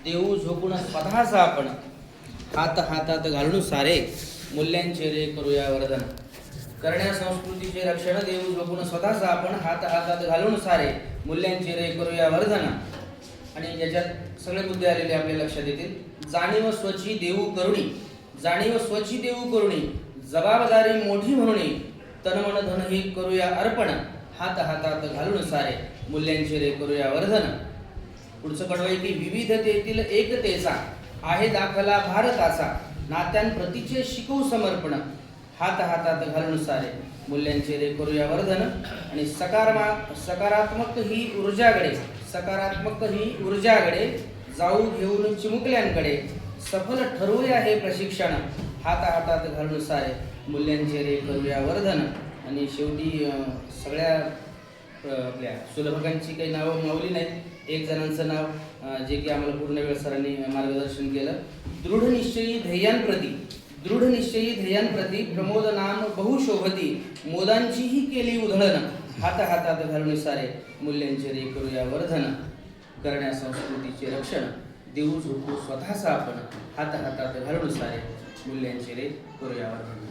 देऊ झोपून स्वतःचा आपण हात हातात घालून सारे मूल्यांचे रे करूया वर्धन. करण्या संस्कृतीचे रक्षण देऊ झोपून स्वतःचा आपण हात हातात घालून सारे मूल्यांचे रे करूया वर्धन. आणि याच्यात सगळे मुद्दे आलेले आपल्या लक्षात येतील. जाणीव स्वची देऊ करुणी, जाणीव स्वची देऊ करुणी, जबाबदारी मोठी म्हणून तनमन धन हे करूया अर्पण, हात हातात घालून सारे मूल्यांचे रे करूया वर्धन. पुढचं कडवय की विविधतेतील एकतेचा आहे दाखला भारताचा, नात्यांप्रतीचे शिकवू समर्पण, हात हातात घालून सारे मूल्यांचे रे करूया वर्धन. आणि सकारात्मक ही ऊर्जाकडे, सकारात्मक ही ऊर्जाकडे जाऊ घेऊन चिमुकल्यांकडे, सफल ठरवूया हे प्रशिक्षण, हात हातात घालून सारे मूल्यांचे रे करूया वर्धन. आणि शेवटी सगळ्या आपल्या सुलभकांची काही नावं मावली नाहीत. एक जणांचं नाव जे की आम्हाला पूर्ण वेळ सरांनी मार्गदर्शन केलं. दृढ निश्चयी ध्येयांप्रती, दृढ निश्चयी ध्येयांप्रती प्रमोद नाम बहुशोभती, मोदांचीही केली उधळण, हात हातात घालून सारे मूल्यांचे रे करूया वर्धन. करण्या संस्कृतीचे रक्षण देऊ झोपू स्वतःचा आपण, हात हातात घालून सारे मूल्यांचे रे करूया वर्धन.